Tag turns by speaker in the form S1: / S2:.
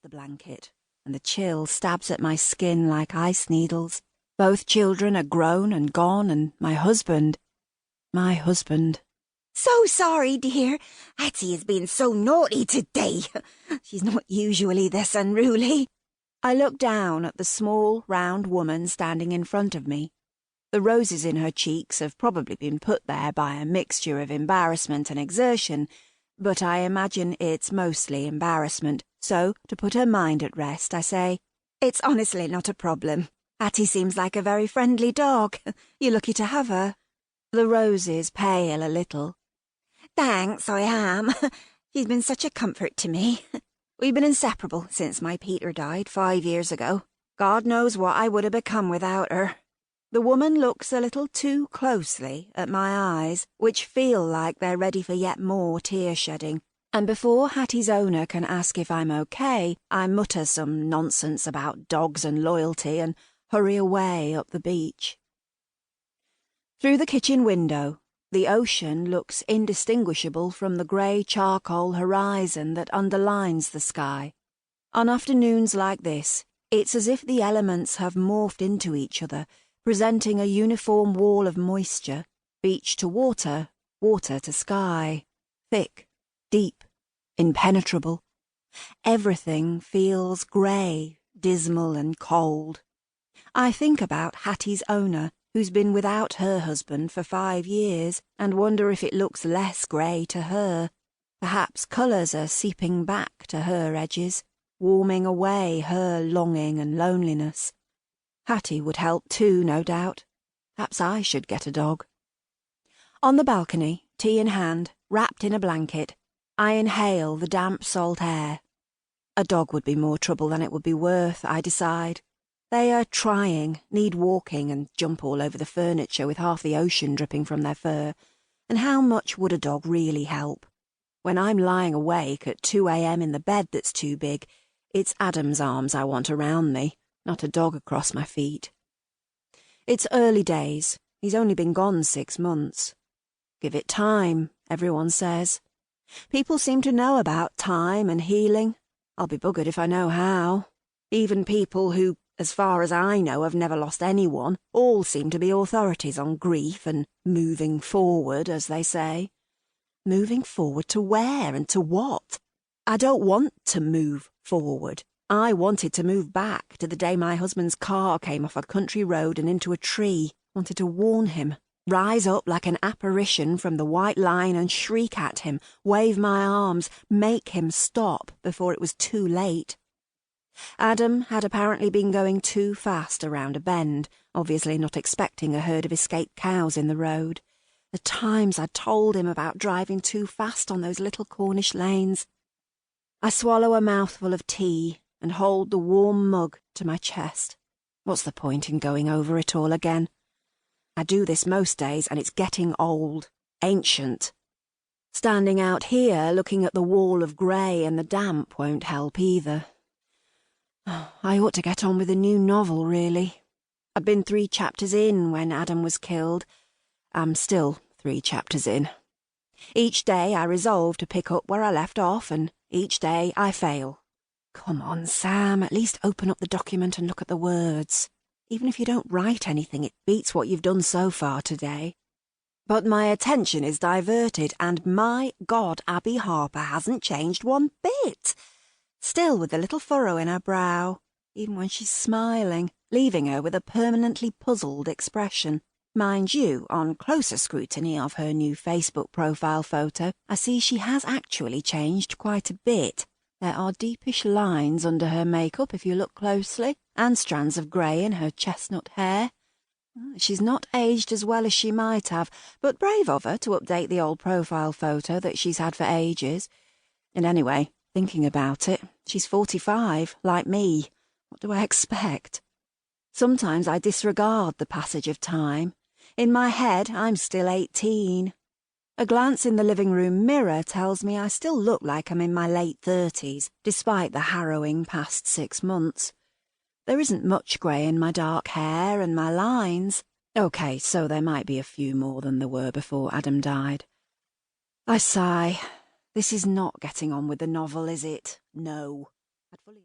S1: the blanket, and the chill stabs at my skin like ice needles. Both children are grown and gone, and my husband.
S2: So sorry, dear. Hattie has been so naughty today. She's not usually this unruly.
S1: I look down at the small, round woman standing in front of me. The roses in her cheeks have probably been put there by a mixture of embarrassment and exertion, but I imagine it's mostly embarrassment, so, to put her mind at rest, I say,
S2: "It's honestly not a problem. Hattie seems like a very friendly dog. You're lucky to have her."
S1: The roses pale a little.
S2: "Thanks, I am. She's been such a comfort to me. We've been inseparable since my Peter died 5 years ago. God knows what I would have become without her."
S1: The woman looks a little too closely at my eyes, which feel like they're ready for yet more tear-shedding, and before Hattie's owner can ask if I'm okay, I mutter some nonsense about dogs and loyalty and hurry away up the beach. Through the kitchen window, the ocean looks indistinguishable from the grey charcoal horizon that underlines the sky. On afternoons like this, it's as if the elements have morphed into each other, presenting a uniform wall of moisture, beach to water, water to sky, thick, deep, impenetrable. Everything feels grey, dismal and cold. I think about Hattie's owner, who's been without her husband for 5 years, and wonder if it looks less grey to her. Perhaps colours are seeping back to her edges, warming away her longing and loneliness. Hattie would help too, no doubt. Perhaps I should get a dog. On the balcony, tea in hand, wrapped in a blanket, I inhale the damp salt air. A dog would be more trouble than it would be worth, I decide. They are trying, need walking, and jump all over the furniture with half the ocean dripping from their fur. And how much would a dog really help? When I'm lying awake at 2 a.m. in the bed that's too big, it's Adam's arms I want around me, not a dog across my feet. It's early days. He's only been gone 6 months. Give it time, everyone says. People seem to know about time and healing. I'll be buggered if I know how. Even people who, as far as I know, have never lost anyone, all seem to be authorities on grief and moving forward, as they say. Moving forward to where and to what? I don't want to move forward. I wanted to move back to the day my husband's car came off a country road and into a tree. Wanted to warn him, rise up like an apparition from the white line and shriek at him, wave my arms, make him stop before it was too late. Adam had apparently been going too fast around a bend, obviously not expecting a herd of escaped cows in the road. The times I'd told him about driving too fast on those little Cornish lanes. I swallow a mouthful of tea and hold the warm mug to my chest. What's the point in going over it all again? I do this most days, and it's getting old, ancient. Standing out here looking at the wall of grey and the damp won't help either. I ought to get on with a new novel, really. I'd been 3 chapters in when Adam was killed. I'm still 3 chapters in. Each day I resolve to pick up where I left off, and each day I fail. Come on, Sam, at least open up the document and look at the words. Even if you don't write anything, it beats what you've done so far today. But my attention is diverted, and my God, Abby Harper hasn't changed one bit. Still with the little furrow in her brow, even when she's smiling, leaving her with a permanently puzzled expression. Mind you, on closer scrutiny of her new Facebook profile photo, I see she has actually changed quite a bit. There are deepish lines under her makeup if you look closely, and strands of grey in her chestnut hair. She's not aged as well as she might have, but brave of her to update the old profile photo that she's had for ages. And anyway, thinking about it, she's 45, like me. What do I expect? Sometimes I disregard the passage of time. In my head, I'm still 18. A glance in the living room mirror tells me I still look like I'm in my late 30s, despite the harrowing past 6 months. There isn't much grey in my dark hair and my lines. OK, so there might be a few more than there were before Adam died. I sigh. This is not getting on with the novel, is it? No. I'd fully